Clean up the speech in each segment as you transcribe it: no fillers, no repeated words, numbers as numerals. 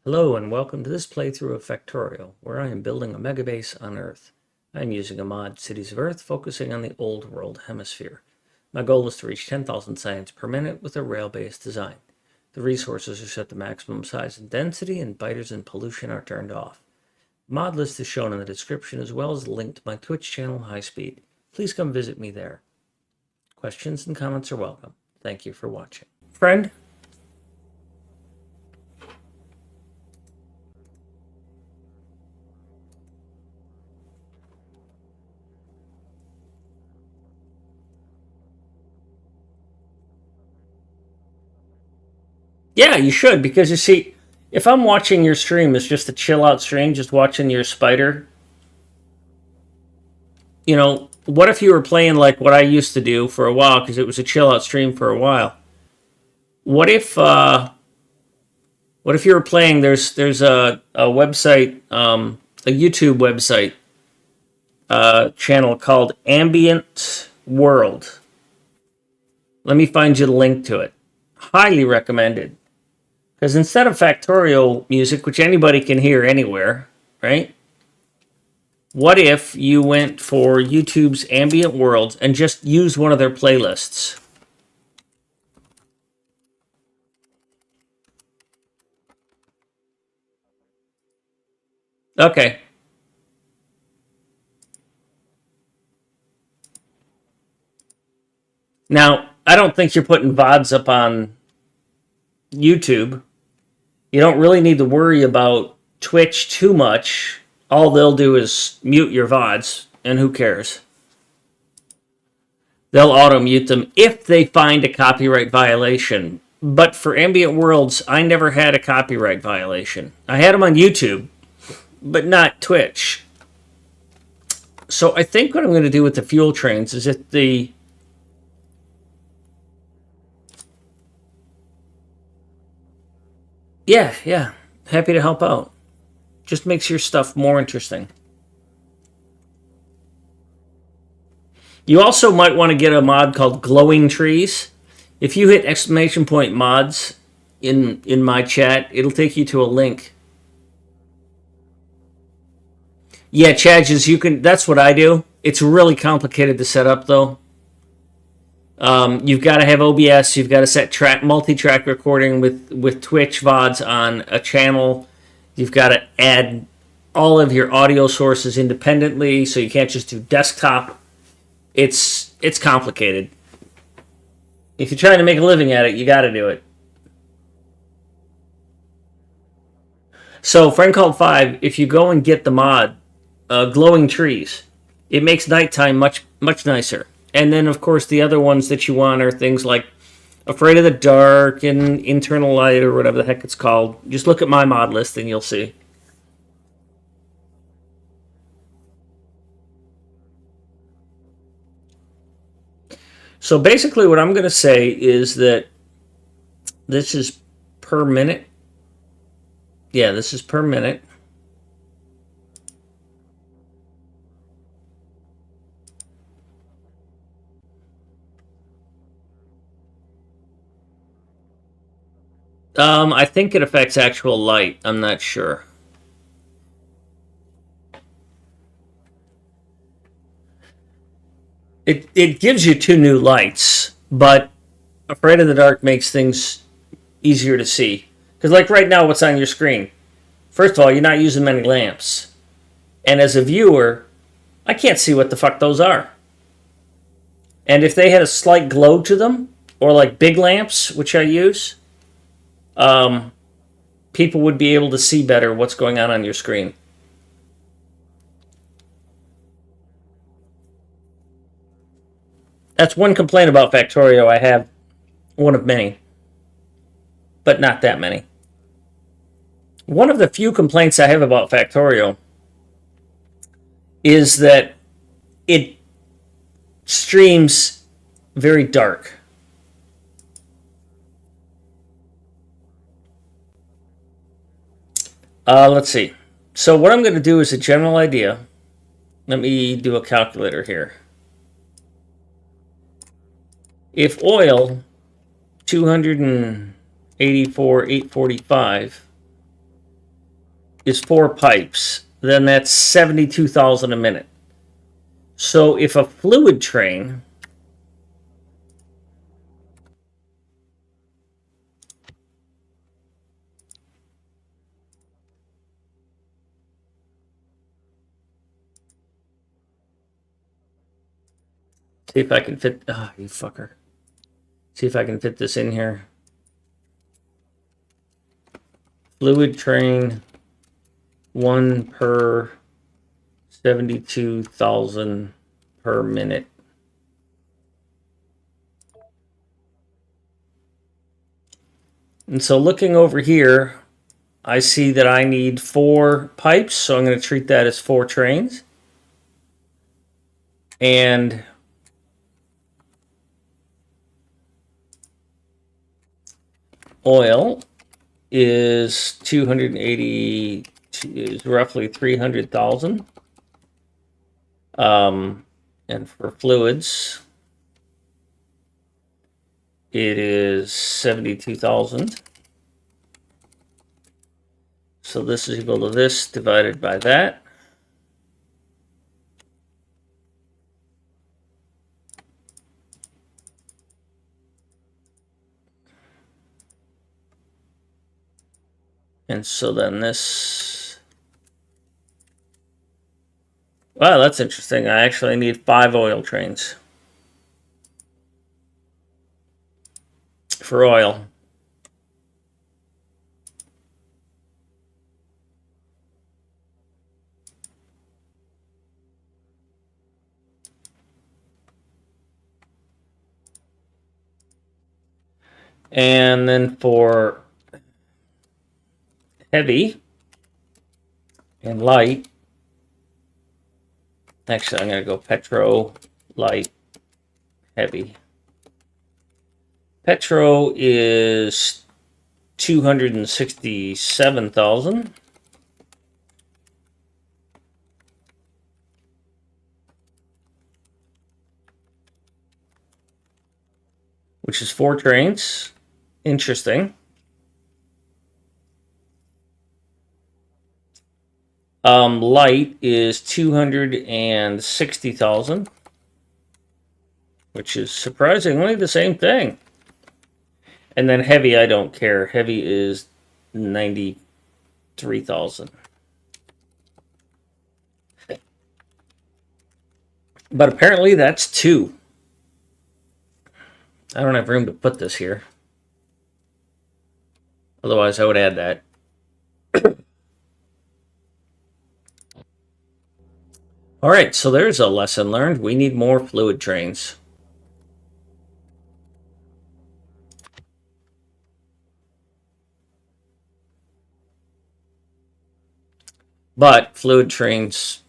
Hello and welcome to this playthrough of Factorio, where I am building a megabase on Earth. I am using a mod, Cities of Earth, focusing on the Old World Hemisphere. My goal is to reach 10,000 science per minute with a rail-based design. The resources are set to maximum size and density, and biters and pollution are turned off. The mod list is shown in the description, as well as a link to my Twitch channel, High Speed. Please come visit me there. Questions and comments are welcome. Thank you for watching. Friend? Yeah, you should, because you see, if I'm watching your stream as just a chill out stream, just watching your spider, what if you were playing like what I used to do for a while, because it was a chill out stream for a while? What if you were playing? There's a website, a YouTube website channel called Ambient World. Let me find you the link to it. Highly recommended. Because instead of Factorio music, which anybody can hear anywhere, right? What if you went for YouTube's Ambient World and just used one of their playlists? Okay. Now, I don't think you're putting VODs up on YouTube. You don't really need to worry about Twitch too much. All they'll do is mute your VODs, and who cares? They'll auto-mute them if they find a copyright violation. But for Ambient Worlds, I never had a copyright violation. I had them on YouTube, but not Twitch. So I think what I'm going to do with the fuel trains is that Yeah. Happy to help out. Just makes your stuff more interesting. You also might want to get a mod called Glowing Trees. If you hit !mods in my chat, it'll take you to a link. Yeah, Chadges, you can. That's what I do. It's really complicated to set up, though. You've got to have OBS. You've got to set multi-track recording with Twitch VODs on a channel. You've got to add all of your audio sources independently, so you can't just do desktop. It's complicated. If you're trying to make a living at it, you got to do it. So, Friend Called 5, if you go and get the mod, Glowing Trees, it makes nighttime much nicer. And then, of course, the other ones that you want are things like Afraid of the Dark and Internal Light, or whatever the heck it's called. Just look at my mod list and you'll see. So basically what I'm going to say is that this is per minute. Yeah, this is per minute. I think it affects actual light. I'm not sure. It gives you two new lights, but Afraid of the Dark makes things easier to see. Because like right now, what's on your screen? First of all, you're not using many lamps. And as a viewer, I can't see what the fuck those are. And if they had a slight glow to them, or like big lamps, which I use, people would be able to see better what's going on your screen. That's one complaint about Factorio. I have one of many, but not that many. One of the few complaints I have about Factorio is that it streams very dark. Let's see. So what I'm going to do is a general idea. Let me do a calculator here. If oil 284,845 is 4 pipes, then that's 72,000 a minute. So if a fluid train see if I can fit you fucker. See if I can fit this in here. Fluid train 1 per 72,000 per minute. And so looking over here, I see that I need 4 pipes, so I'm going to treat that as 4 trains. And oil is 280, is roughly 300,000. And for fluids, it is 72,000. So this is equal to this divided by that. And so then this, wow, that's interesting. I actually need 5 oil trains for oil. And then for heavy and light, actually I'm going to go petro, light, heavy. Petro is 267,000. Which is 4 trains. Interesting. Light is 260,000, which is surprisingly the same thing. And then heavy, I don't care. Heavy is 93,000. But apparently that's 2. I don't have room to put this here. Otherwise, I would add that. All right, so there's a lesson learned. We need more fluid trains. But fluid trains,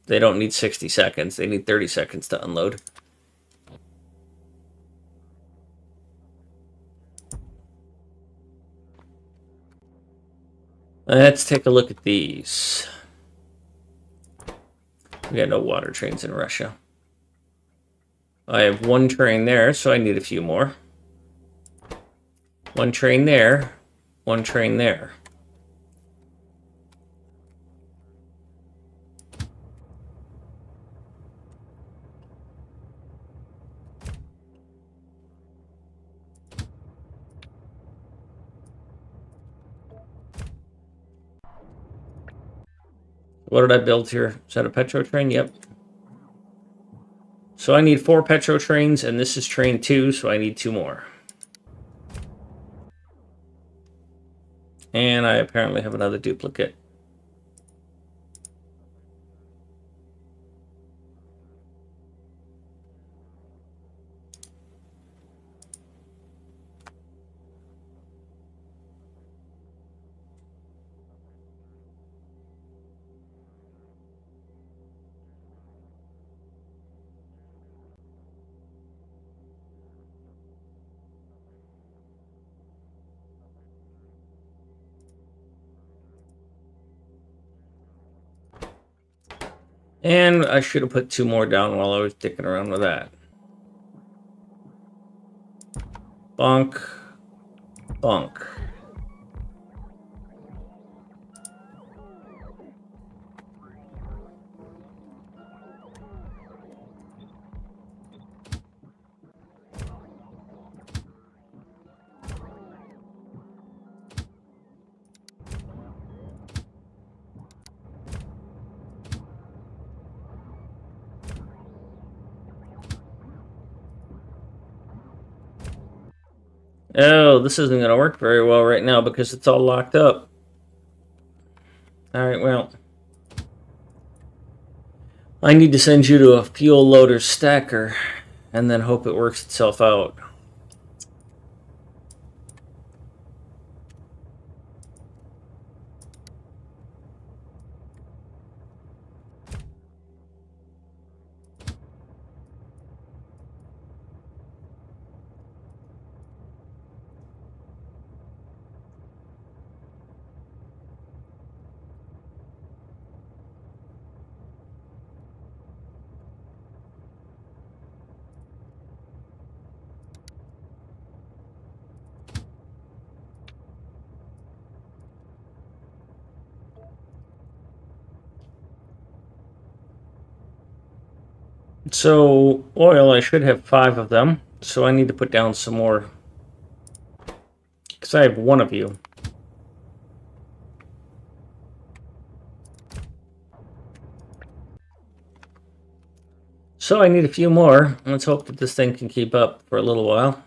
they don't need 60 seconds. They need 30 seconds to unload. Let's take a look at these. We got no water trains in Russia. I have 1 train there, so I need a few more. 1 train there, 1 train there. What did I build here? Is that a petro train? Yep. So I need 4 petro trains, and this is train 2, so I need 2 more. And I apparently have another duplicate. And I should have put 2 more down while I was dicking around with that. Bonk. Bonk. Oh, this isn't going to work very well right now because it's all locked up. Alright, well. I need to send you to a fuel loader stacker and then hope it works itself out. So, oil, I should have 5 of them. So I need to put down some more. Because I have 1 of you. So I need a few more. Let's hope that this thing can keep up for a little while.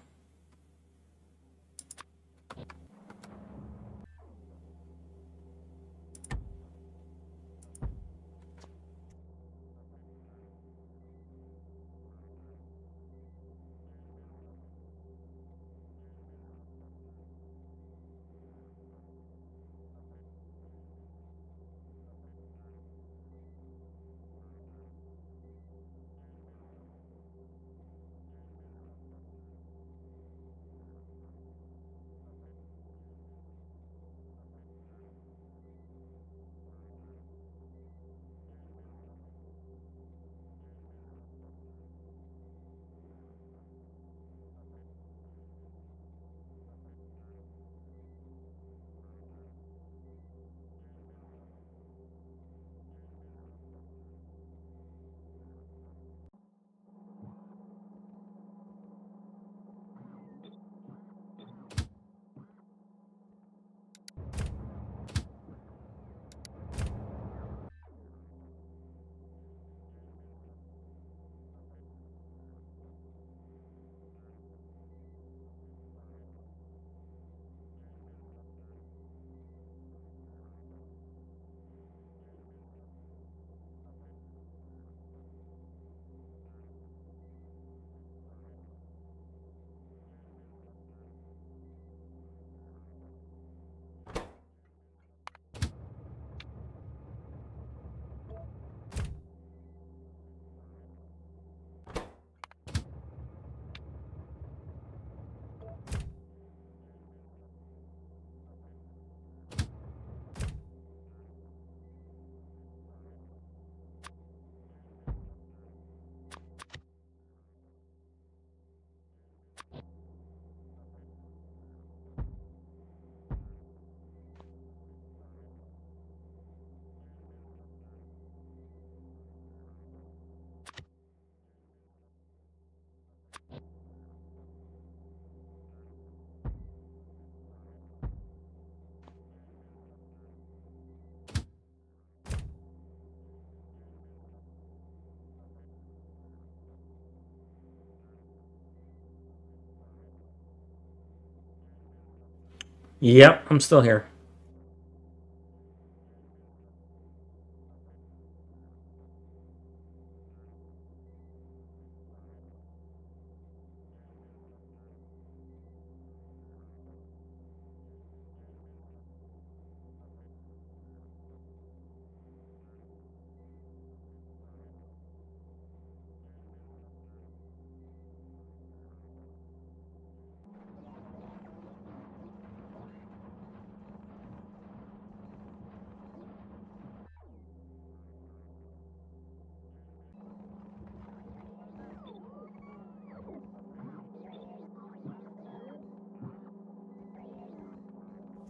Yep, I'm still here.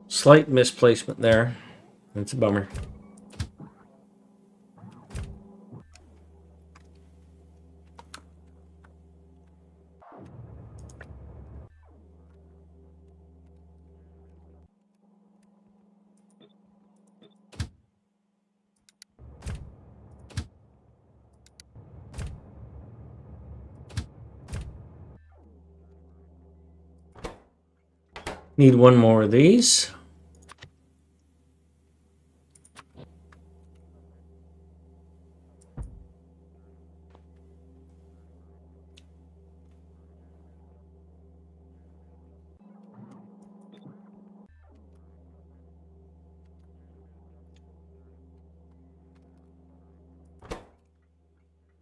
Slight misplacement there. That's a bummer. Need one more of these.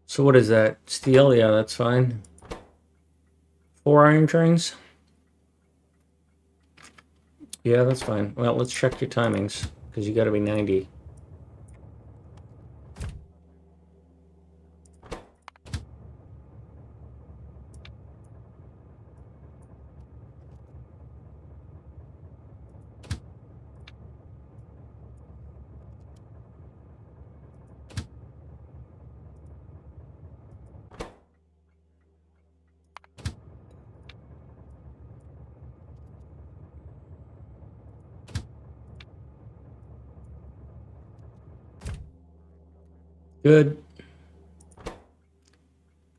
So what is that? Steel? Yeah, that's fine. 4 iron trains? Yeah, that's fine. Well, let's check your timings, because you got to be 90. Good.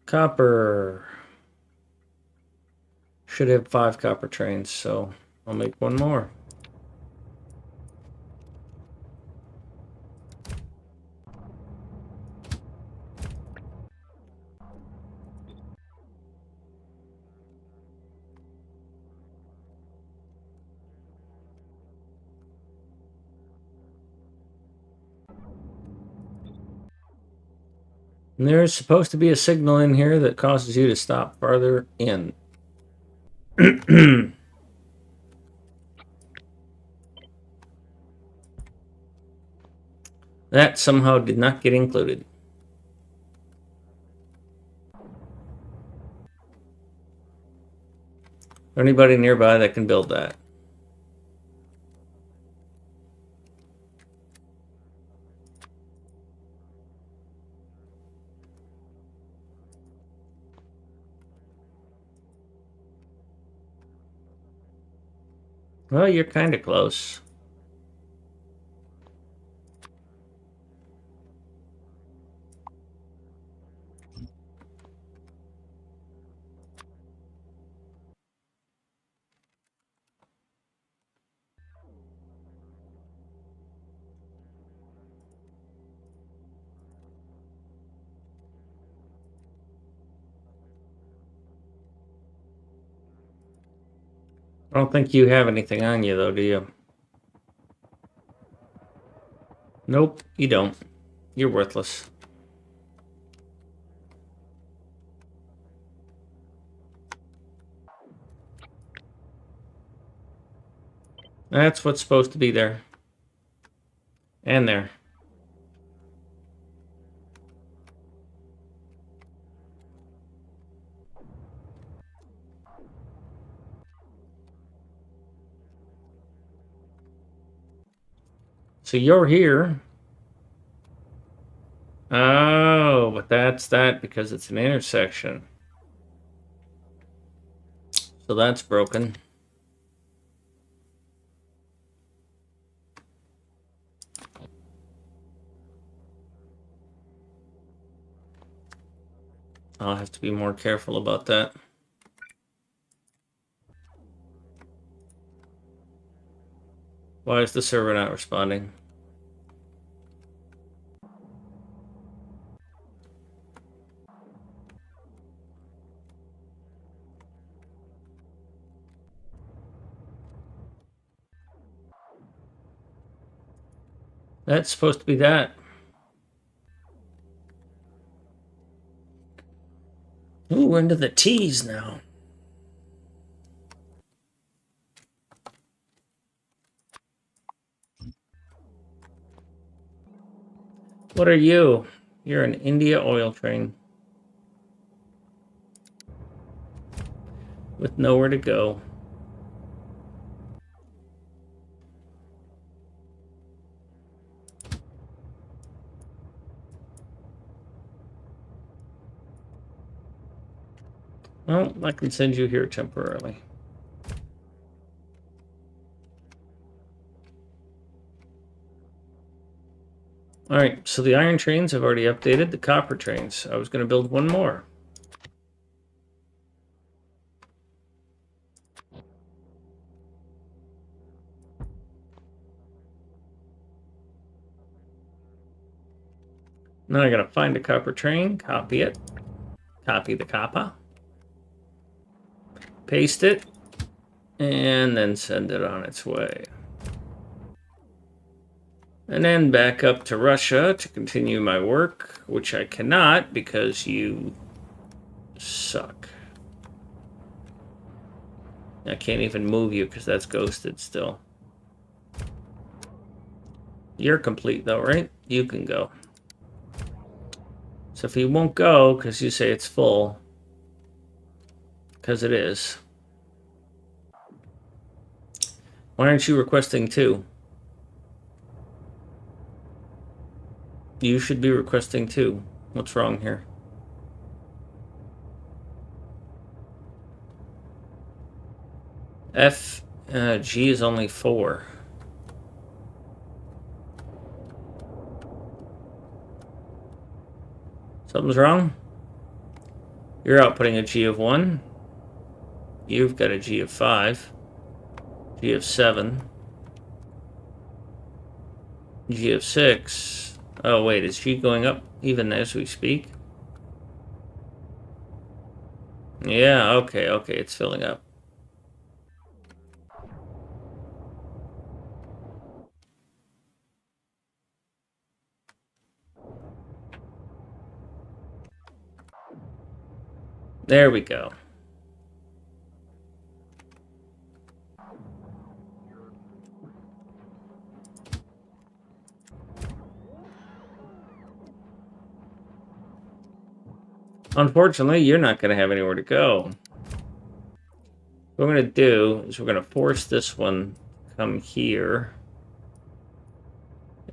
Copper. Should have 5 copper trains, so I'll make one more. And there's supposed to be a signal in here that causes you to stop farther in. That somehow did not get included. Anybody nearby that can build that? Well, you're kind of close. I don't think you have anything on you, though, do you? Nope, you don't. You're worthless. That's what's supposed to be there. And there. So you're here. Oh, but that's that because it's an intersection. So that's broken. I'll have to be more careful about that. Why is the server not responding? That's supposed to be that. Ooh, into the T's now. What are you? You're an India oil train. With nowhere to go. Well, I can send you here temporarily. All right, so the iron trains have already updated. The copper trains. I was going to build one more. Now I gotta find a copper train, copy it, copy the copper, paste it, and then send it on its way. And then back up to Russia to continue my work, which I cannot because you suck. I can't even move you because that's ghosted still. You're complete though, right? You can go. So if he won't go because you say it's full, because it is, why aren't you requesting 2? You should be requesting 2. What's wrong here? G is only 4. Something's wrong? You're outputting a G of 1. You've got a G of 5. G of 7. G of 6. Oh, wait, is G going up even as we speak? Yeah, okay, it's filling up. There we go. Unfortunately, you're not going to have anywhere to go. What we're going to do is we're going to force this one to come here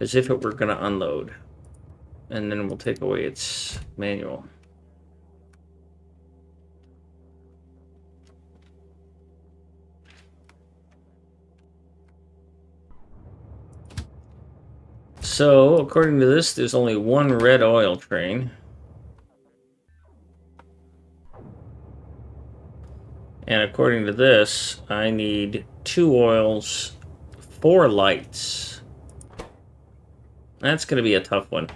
as if it were going to unload. And then we'll take away its manual. So, according to this, there's only one red oil train. And according to this, I need 2 oils, 4 lights. That's going to be a tough one.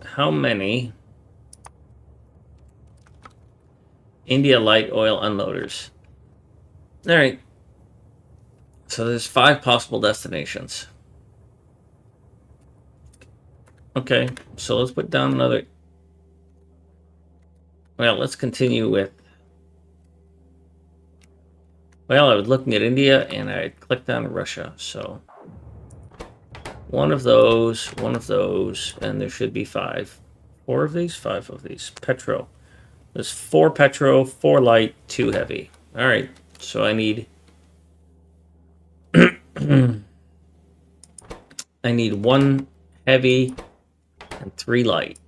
How many India light oil unloaders? All right. So there's 5 possible destinations. Okay, so let's put down another. Well, let's continue with. Well, I was looking at India and I clicked on Russia. So one of those, and there should be 5. 4 of these, 5 of these. Petro. There's 4 Petro, 4 light, 2 heavy. All right, so I need. I need 1 heavy and 3 light.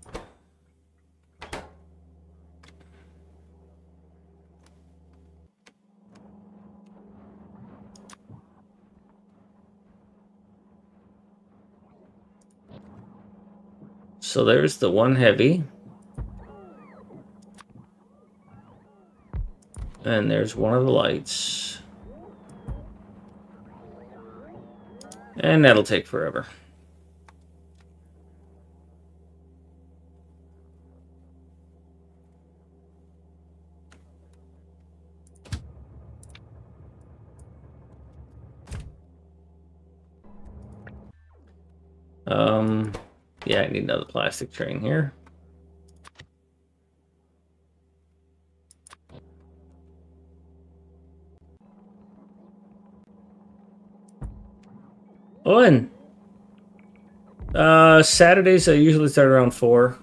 So there's the 1 heavy. And there's 1 of the lights. And that'll take forever. Yeah, I need another plastic train here. Oh, and Saturdays I usually start around 4.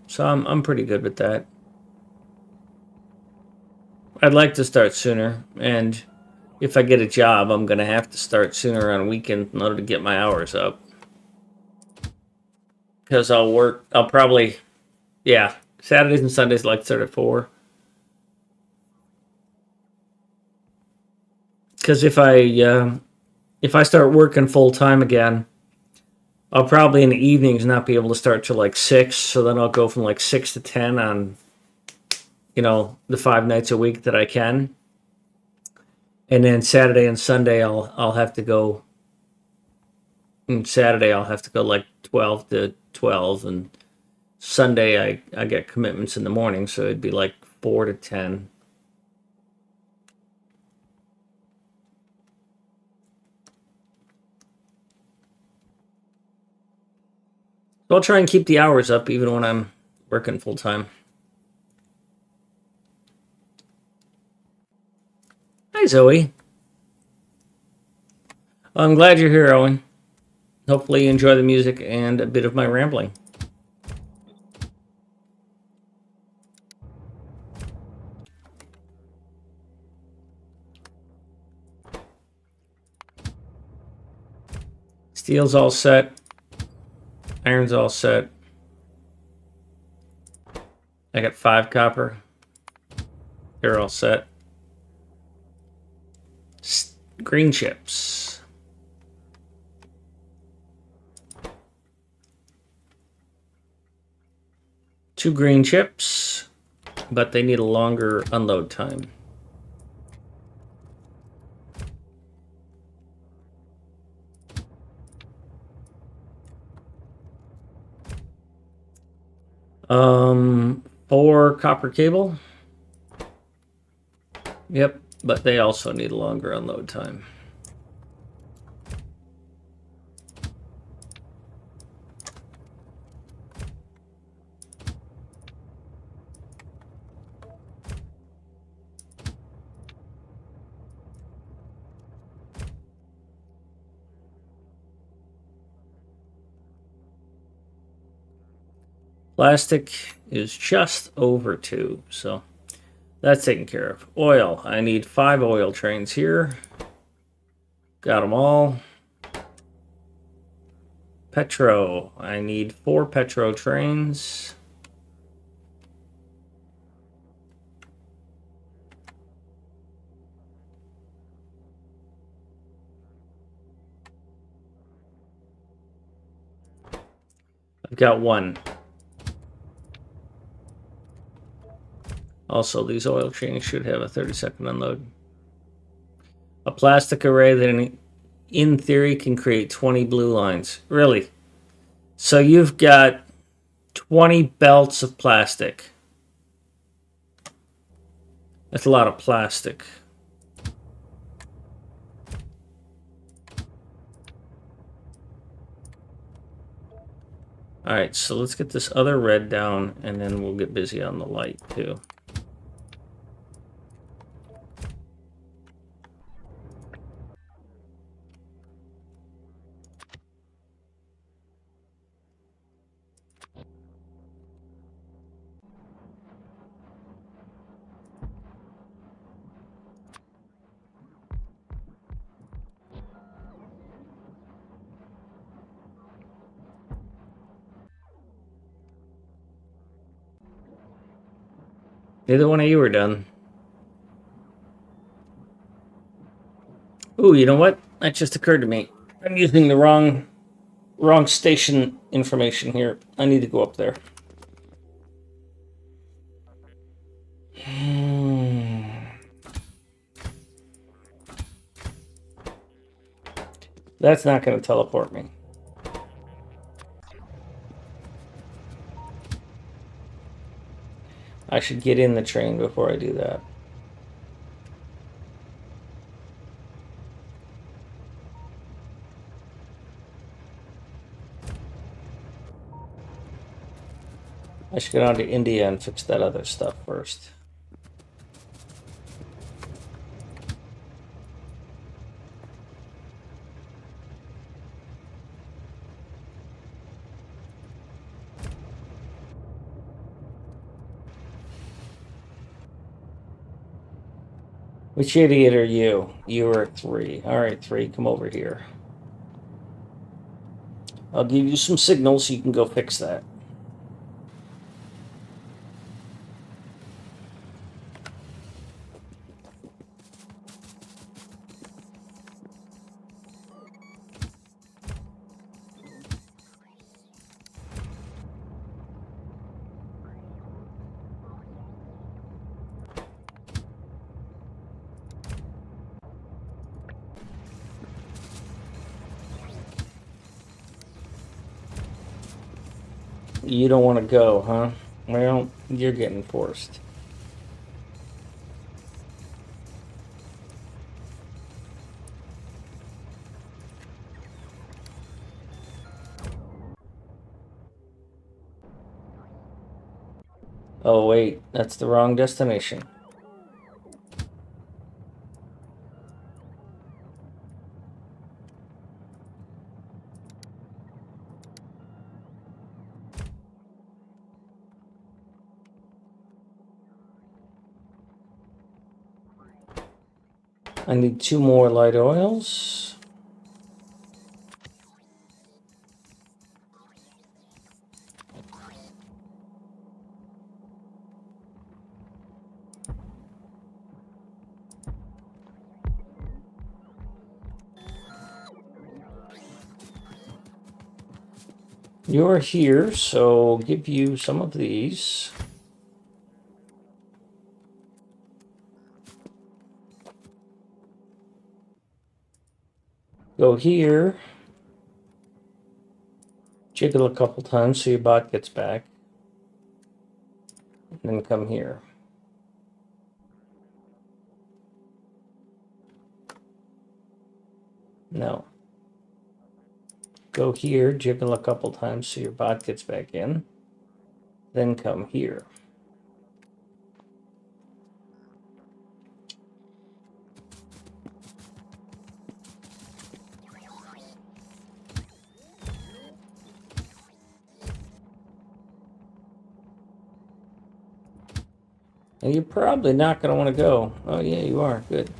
So I'm pretty good with that. I'd like to start sooner, and if I get a job, I'm going to have to start sooner on a weekend in order to get my hours up. Because I'll probably, yeah, Saturdays and Sundays like start at 4. Because if I start working full time again, I'll probably in the evenings not be able to start till like 6. So then I'll go from like 6 to 10 on, the 5 nights a week that I can. And then Saturday and Sunday I'll have to go. And Saturday I'll have to go like 12 to 12, and Sunday I get commitments in the morning, so it'd be like 4 to 10. So I'll try and keep the hours up even when I'm working full time. Hi, Zoe. I'm glad you're here, Owen. Hopefully you enjoy the music and a bit of my rambling. Steel's all set. Iron's all set. I got 5 copper. They're all set. Green chips. Two green chips, but they need a longer unload time. Um, 4 copper cable. Yep, but they also need a longer unload time. Plastic is just over 2, so that's taken care of. Oil, I need 5 oil trains here. Got them all. Petro, I need 4 Petro trains. I've got 1. Also, these oil trains should have a 30-second unload. A plastic array that in theory can create 20 blue lines. Really? So you've got 20 belts of plastic. That's a lot of plastic. Alright, so let's get this other red down, and then we'll get busy on the light, too. Neither one of you are done. Ooh, you know what? That just occurred to me. I'm using the wrong station information here. I need to go up there. That's not going to teleport me. I should get in the train before I do that. I should go down to India and fix that other stuff first. Which idiot are you? You are 3. Alright, 3, come over here. I'll give you some signals so you can go fix that. You don't want to go, huh? Well, you're getting forced. Oh, wait, that's the wrong destination. I need 2 more light oils. You're here, so give you some of these. Go here. Jiggle a couple times so your bot gets back. And then come here. No. Go here, jiggle a couple times so your bot gets back in. Then come here. And you're probably not going to want to go. Oh, yeah, you are. Good.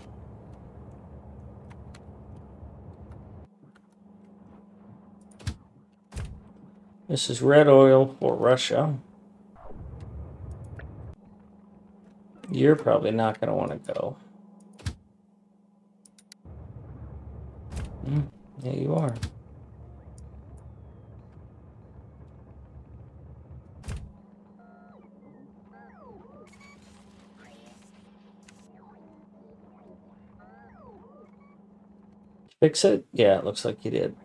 This is red oil for Russia. You're probably not going to want to go. Yeah, you are. Fix it? Yeah, it looks like you did.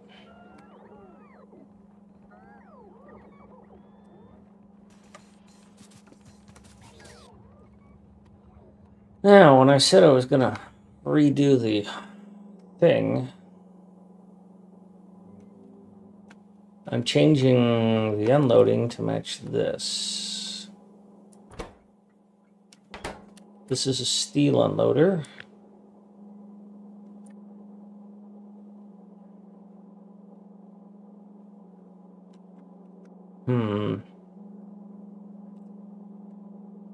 Now, when I said I was going to redo the thing, I'm changing the unloading to match this. This is a steel unloader.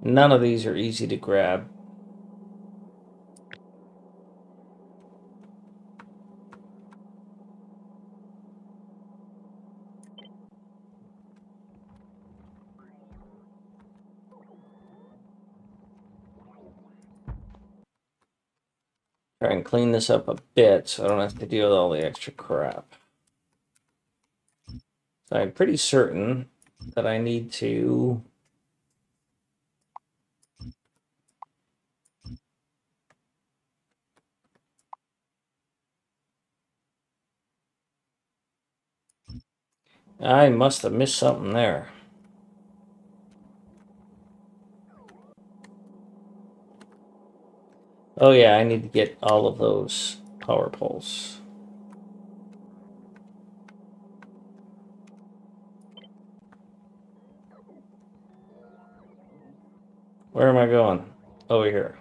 None of these are easy to grab. Try and clean this up a bit so I don't have to deal with all the extra crap. So I'm pretty certain that I need to I must have missed something there. Oh yeah, I need to get all of those power poles. Where am I going? Over here.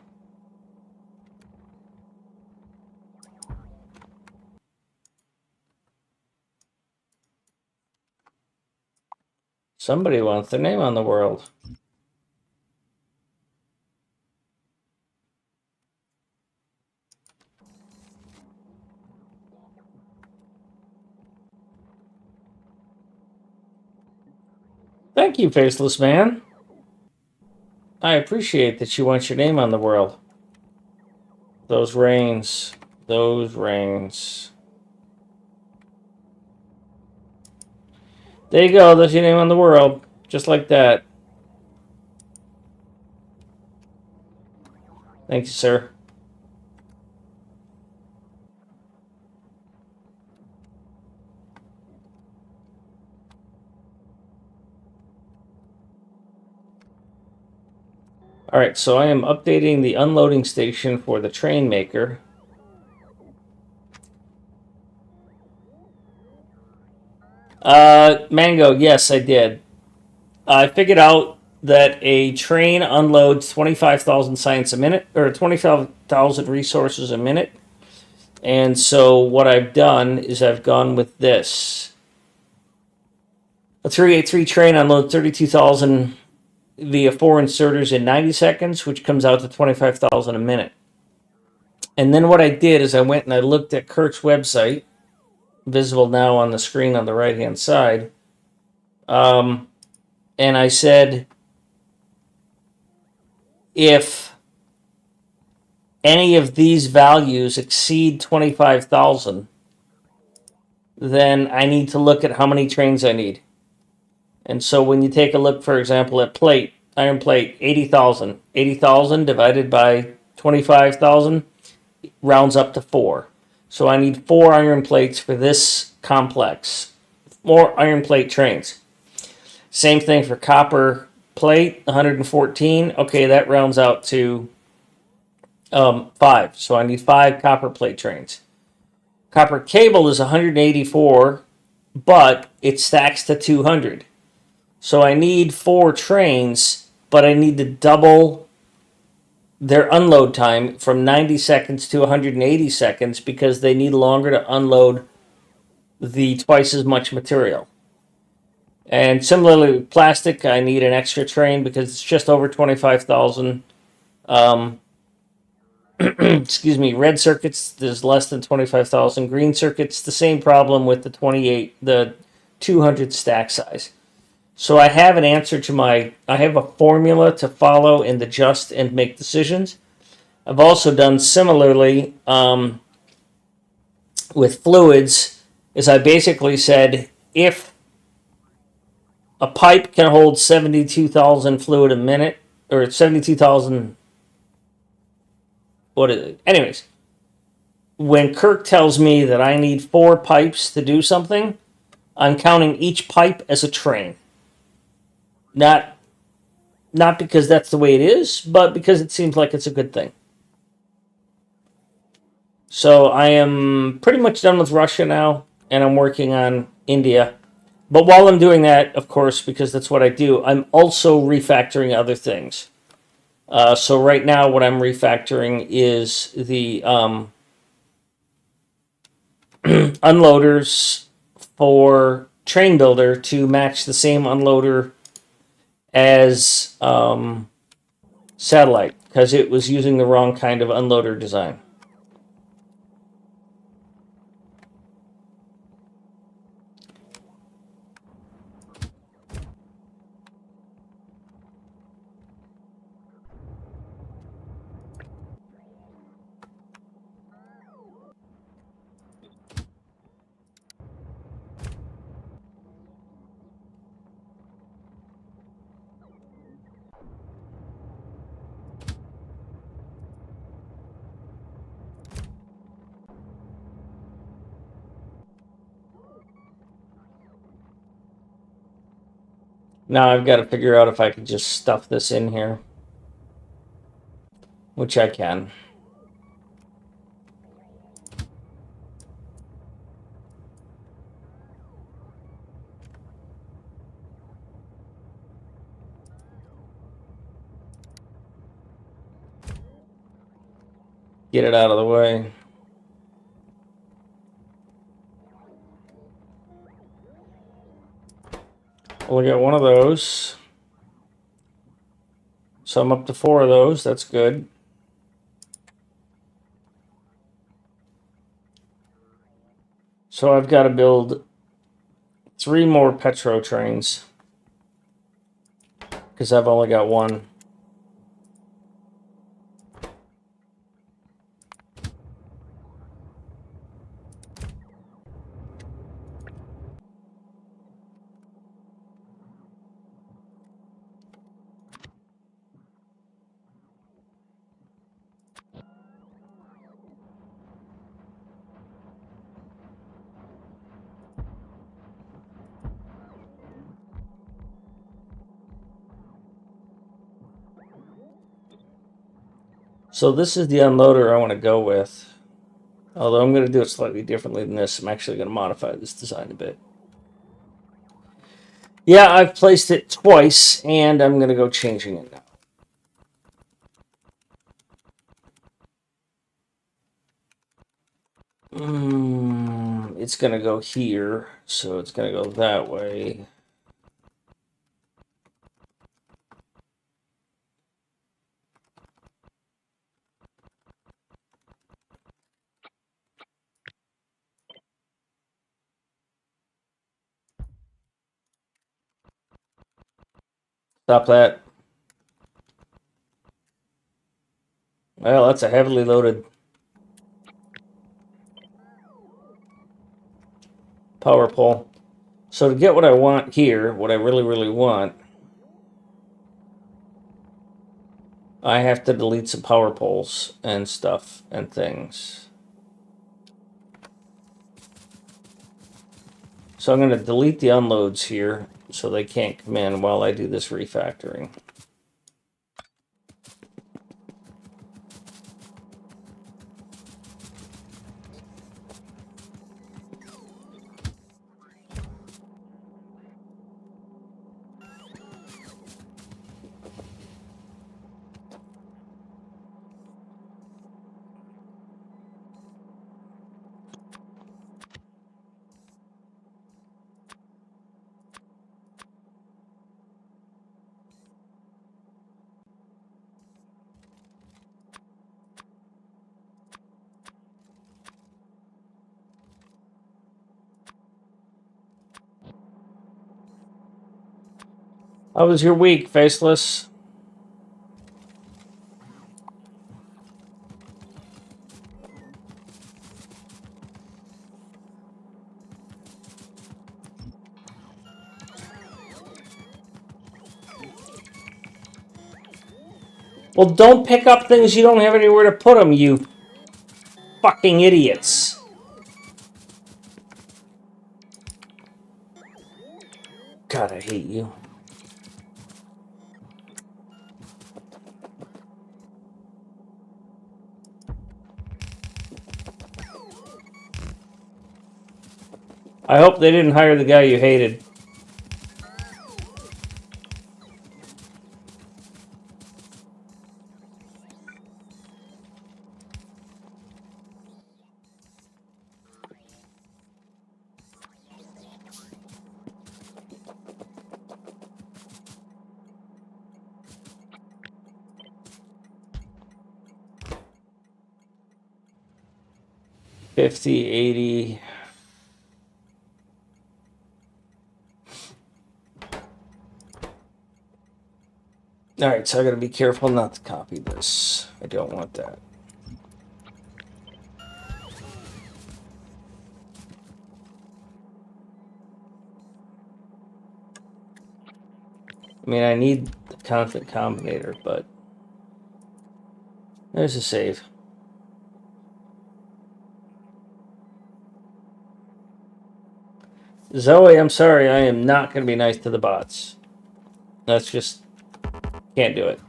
Somebody wants their name on the world. Thank you, Faceless Man. I appreciate that you want your name on the world. Those rains. Those rains. There you go. There's your name on the world. Just like that. Thank you, sir. All right, so I am updating the unloading station for the train maker. Mango, yes, I did. I figured out that a train unloads 25,000 science a minute, or 25,000 resources a minute. And so what I've done is I've gone with this. A 383 train unloads 32,000 via 4 inserters in 90 seconds, which comes out to 25,000 a minute. And then what I did is I went and I looked at Kirk's website, visible now on the screen on the right-hand side, and I said, if any of these values exceed 25,000, then I need to look at how many trains I need. And so when you take a look, for example, at plate, iron plate, 80,000. 80,000 divided by 25,000 rounds up to 4. So I need 4 iron plates for this complex. More iron plate trains. Same thing for copper plate, 114. Okay, that rounds out to 5. So I need 5 copper plate trains. Copper cable is 184, but it stacks to 200. So I need 4 trains, but I need to double their unload time from 90 seconds to 180 seconds because they need longer to unload the twice as much material. And similarly with plastic, I need an extra train because it's just over 25,000. Excuse me, red circuits, there's less than 25,000. Green circuits, the same problem with the 200 stack size. So I have an answer to I have a formula to follow and adjust and make decisions. I've also done similarly with fluids, is I basically said, if a pipe can hold 72,000 fluid a minute, or 72,000, what is it? Anyways, when Kirk tells me that I need 4 pipes to do something, I'm counting each pipe as a train. Not because that's the way it is, but because it seems like it's a good thing. So I am pretty much done with Russia now, and I'm working on India. But while I'm doing that, of course, because that's what I do, I'm also refactoring other things. So right now, what I'm refactoring is the unloaders for Train Builder to match the same unloader as Satellite, because it was using the wrong kind of unloader design. Now I've got to figure out if I can just stuff this in here, which I can. Get it out of the way. We'll get one of those. So I'm up to 4 of those. That's good. So I've got to build 3 more Petro trains because I've only got 1. So this is the unloader I want to go with. Although I'm going to do it slightly differently than this. I'm actually going to modify this design a bit. Yeah, I've placed it twice, and I'm going to go changing it now. It's going to go here, so it's going to go that way. Stop that. Well, that's a heavily loaded power pole. So to get what I want here, what I really, really want, I have to delete some power poles and stuff and things. So I'm going to delete the unloads here so they can't come in while I do this refactoring. How was your week, Faceless? Well, don't pick up things you don't have anywhere to put them, you fucking idiots. God, I hate you. I hope they didn't hire the guy you hated. $50, $80. Alright, so I gotta be careful not to copy this. I don't want that. I mean, I need the content combinator, but there's a save. Zoe, I'm sorry, I am not going to be nice to the bots. That's just, can't do it.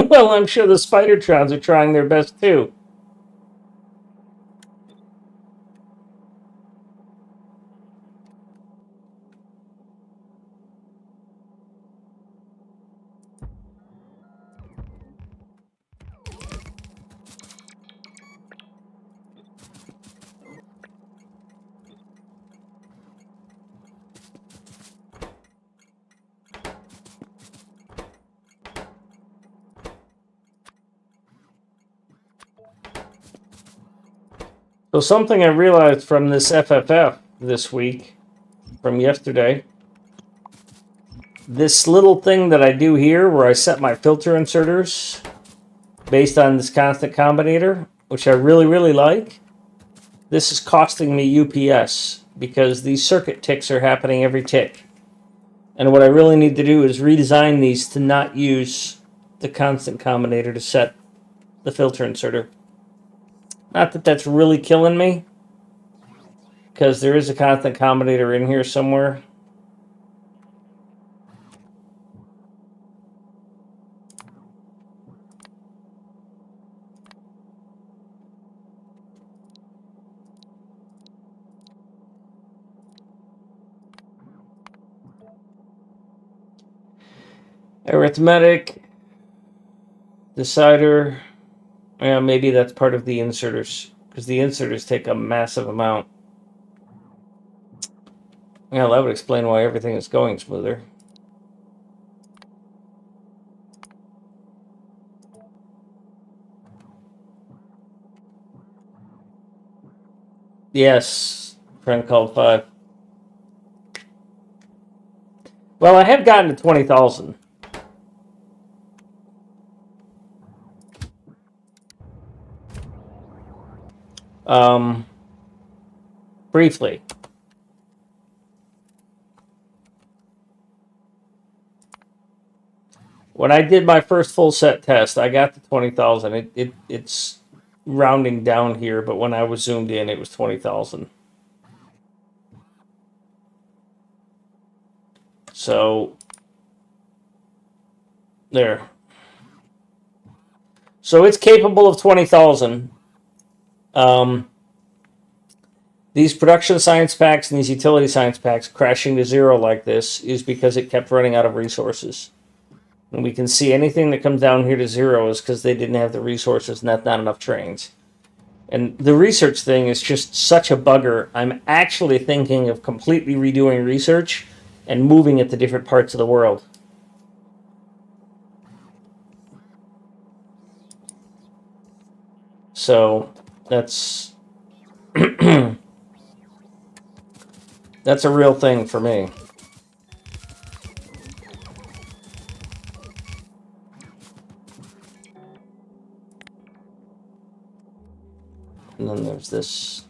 Well, I'm sure the Spidertrons are trying their best too. So something I realized from this FFF this week, from yesterday, this little thing that I do here where I set my filter inserters, based on this constant combinator, which I really, really like. This is costing me UPS because these circuit ticks are happening every tick. And what I really need to do is redesign these to not use the constant combinator to set the filter inserter. Not that that's really killing me, because there is a constant combinator in here somewhere. Arithmetic, decider. Yeah, maybe that's part of the inserters, because the inserters take a massive amount. Yeah, that would explain why everything is going smoother. Yes, friend called 5. Well, I have gotten to 20,000. Briefly. When I did my first full set test, I got to 20,000. It's rounding down here, but when I was zoomed in, it was 20,000. So there. So it's capable of 20,000. These production science packs and these utility science packs crashing to zero like this is because it kept running out of resources. And we can see anything that comes down here to zero is because they didn't have the resources and that's not enough trains. And the research thing is just such a bugger. I'm actually thinking of completely redoing research and moving it to different parts of the world. So that's that's a real thing for me. And then there's this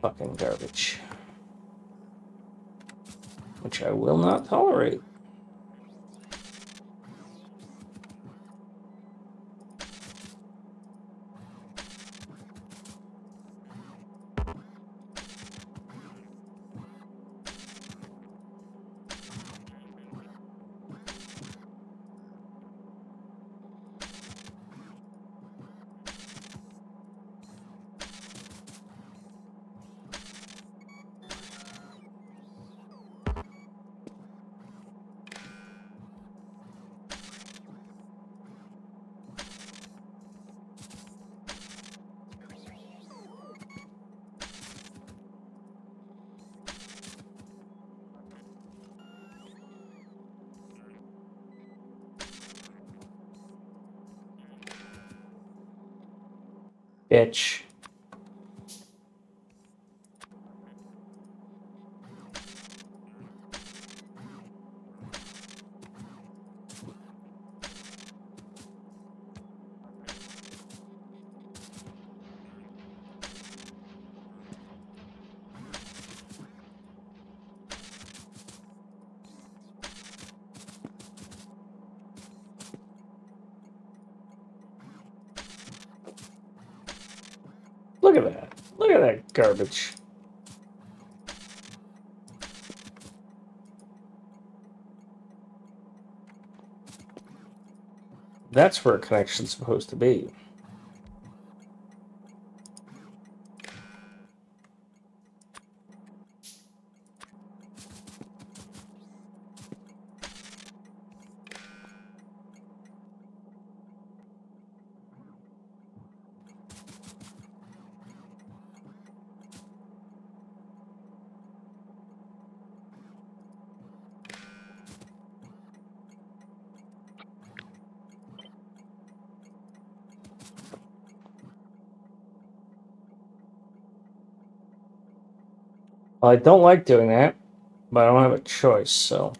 fucking garbage, which I will not tolerate. Bitch. Look at that. Look at that garbage. That's where a connection's supposed to be. I don't like doing that, but I don't have a choice, so.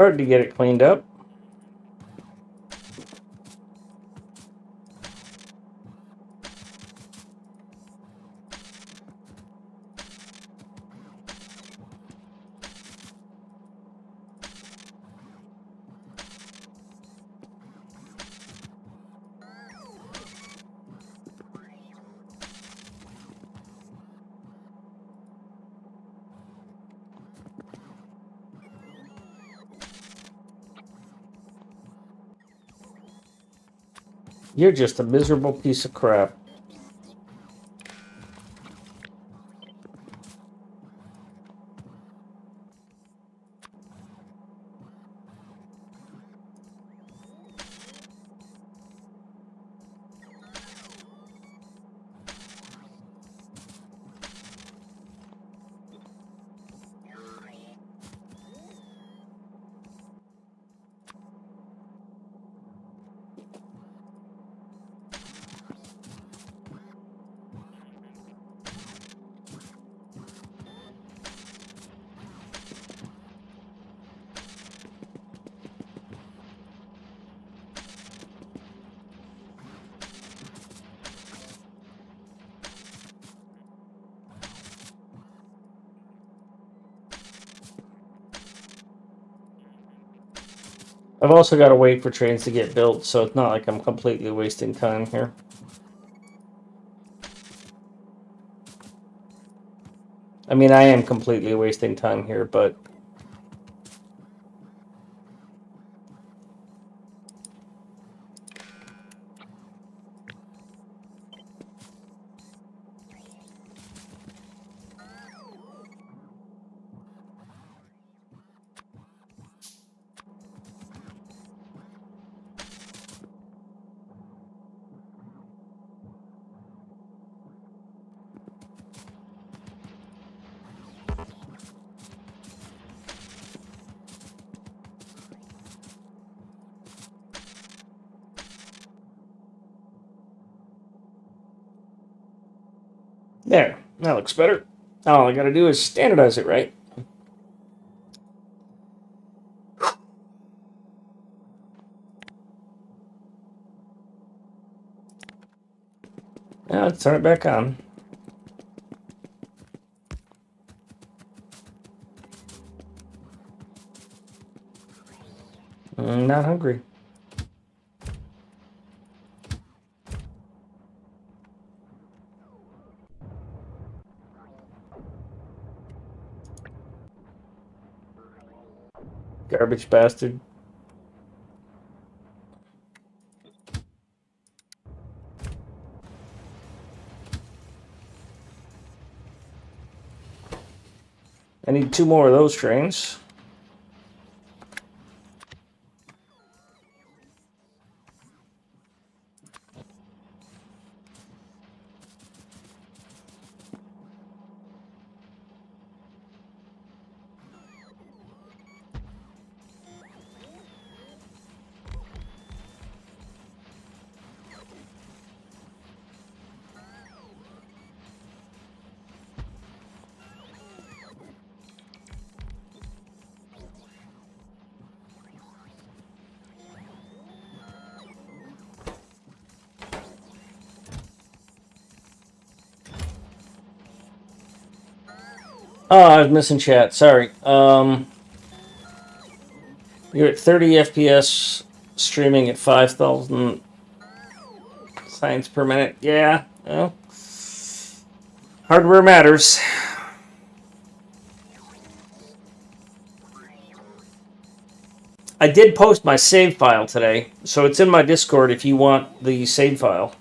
Hard to get it cleaned up. You're just a miserable piece of crap. I've also got to wait for trains to get built, so it's not like I'm completely wasting time here. I mean, I am completely wasting time here, but... There, that looks better. All I gotta do is standardize it, right? Now let's turn it back on. I'm not hungry. Garbage bastard. I need 2 more of those trains. Oh, I was missing chat. Sorry. You're at 30 FPS, streaming at 5,000 signs per minute. Yeah, well, hardware matters. I did post my save file today, so it's in my Discord if you want the save file.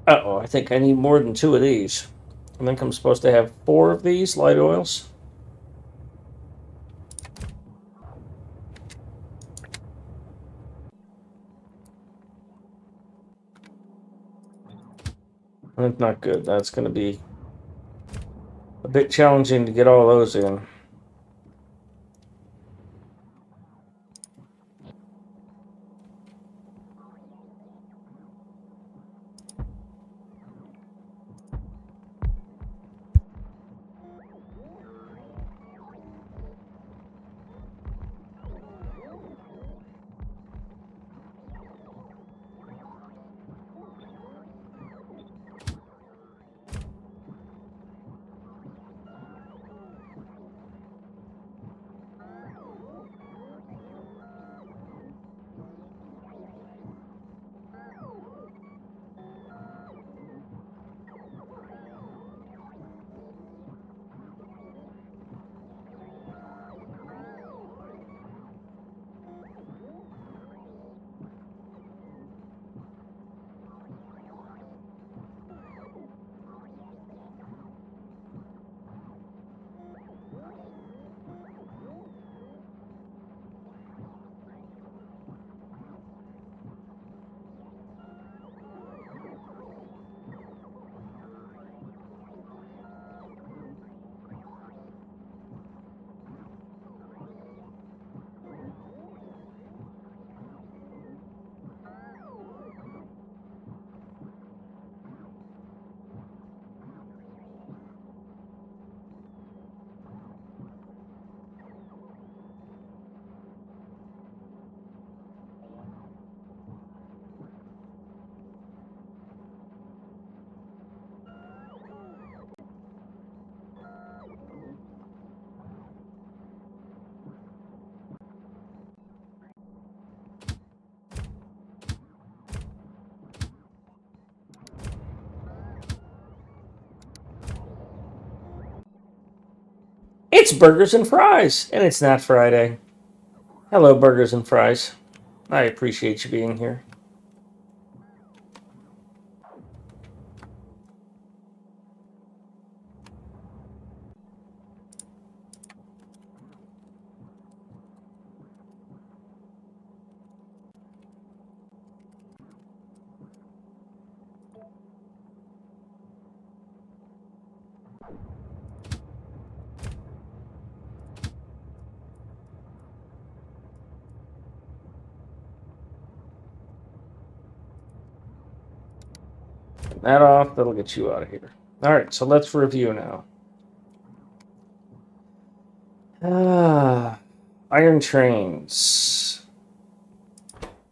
Uh-oh, I think I need more than 2 of these. I think I'm supposed to have 4 of these light oils. That's not good. That's going to be a bit challenging to get all those in. It's burgers and fries, and it's not Friday. Hello, burgers and fries. I appreciate you being here. Get that off, that'll get you out of here. Alright, so let's review now. Iron trains.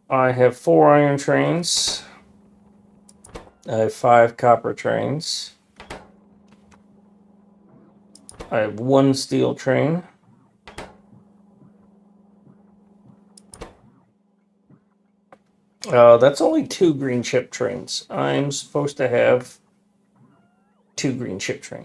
I have 4 iron trains. I have 5 copper trains. I have 1 steel train. That's only 2 green chip trains. I'm supposed to have 2 green chip trains.